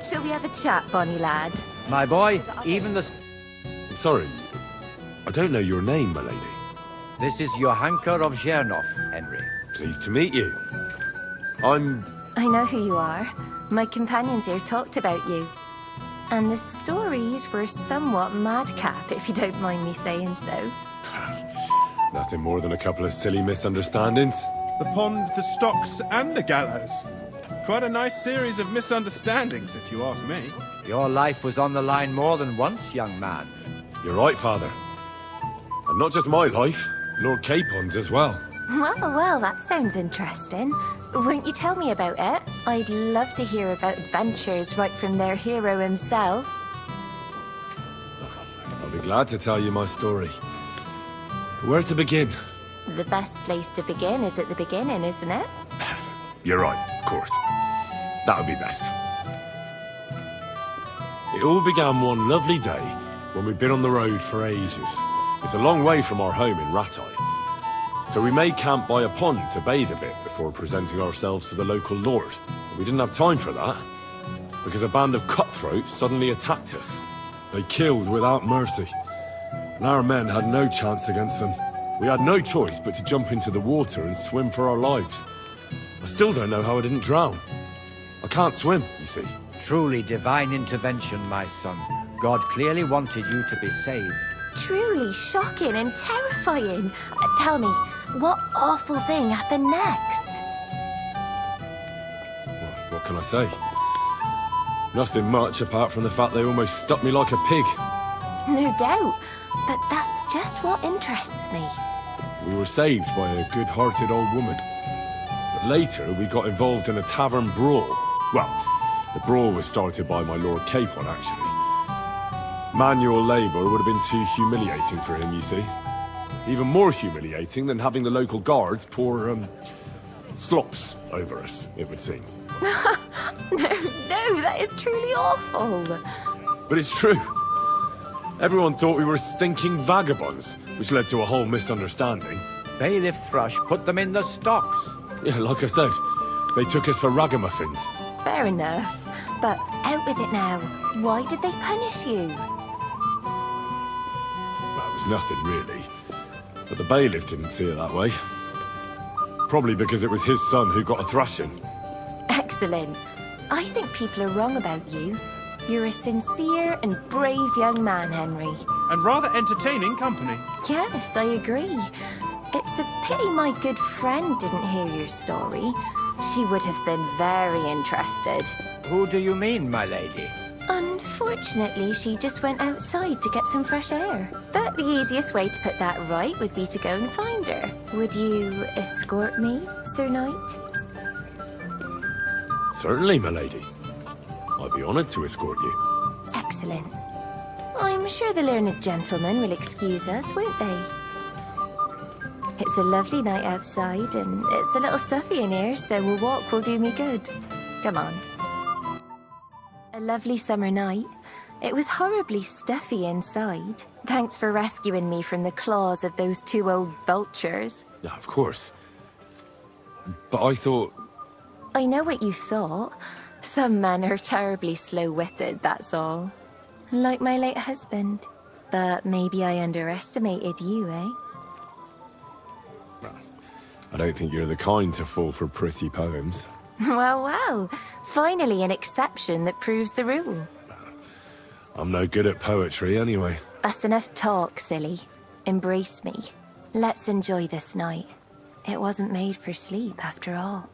Shall we have a chat, bonny lad? My boy, even the... Sorry, I don't know your name, my lady. This is Johanka of Zhernov, Henry. Pleased to meet you. I know who you are. My companions here talked about you. And the stories were somewhat madcap, if you don't mind me saying so. Nothing more than a couple of silly misunderstandings. The pond, the stocks, and the gallows. Quite a nice series of misunderstandings, if you ask me. Your life was on the line more than once, young man. You're right, Father. And not just my life, Lord Capon's as well. Well, that sounds interesting. Won't you tell me about it? I'd love to hear about adventures right from their hero himself. I'll be glad to tell you my story. Where to begin? The best place to begin is at the beginning, isn't it? You're right, of course. That would be best. It all began one lovely day when we'd been on the road for ages. It's a long way from our home in Ratai. So we made camp by a pond to bathe a bit before presenting ourselves to the local lord. We didn't have time for that, because a band of cutthroats suddenly attacked us. They killed without mercy, and our men had no chance against them. We had no choice but to jump into the water and swim for our lives. I still don't know how I didn't drown. I can't swim, you see. Truly divine intervention, my son. God clearly wanted you to be saved. Truly shocking and terrifying. Tell me, what awful thing happened next? Well, what can I say? Nothing much apart from the fact they almost stuck me like a pig. No doubt, but that's just what interests me. We were saved by a good-hearted old woman. But later, we got involved in a tavern brawl. Well, the brawl was started by my Lord Capon, actually. Manual labour would have been too humiliating for him, you see. Even more humiliating than having the local guards pour, slops over us, it would seem. No, that is truly awful. But it's true. Everyone thought we were stinking vagabonds, which led to a whole misunderstanding. Bailiff Thrush put them in the stocks. Yeah, like I said, they took us for ragamuffins. Fair enough. But out with it now. Why did they punish you? That was nothing, really. But the bailiff didn't see it that way. Probably because it was his son who got a thrashing. Excellent. I think people are wrong about you. You're a sincere and brave young man, Henry. And rather entertaining company. Yes, I agree. It's a pity my good friend didn't hear your story. She would have been very interested. Who do you mean, my lady? Unfortunately, she just went outside to get some fresh air. But the easiest way to put that right would be to go and find her. Would you escort me, Sir Knight? Certainly, my lady. I'd be honoured to escort you. Excellent. I'm sure the learned gentlemen will excuse us, won't they? It's a lovely night outside, and it's a little stuffy in here, so a walk will do me good. Come on. A lovely summer night. It was horribly stuffy inside. Thanks for rescuing me from the claws of those two old vultures. Yeah, of course. But I thought... I know what you thought. Some men are terribly slow-witted, that's all. Like my late husband. But maybe I underestimated you, eh? I don't think you're the kind to fall for pretty poems. Well. Finally an exception that proves the rule. I'm no good at poetry anyway. That's enough talk, silly. Embrace me. Let's enjoy this night. It wasn't made for sleep, after all.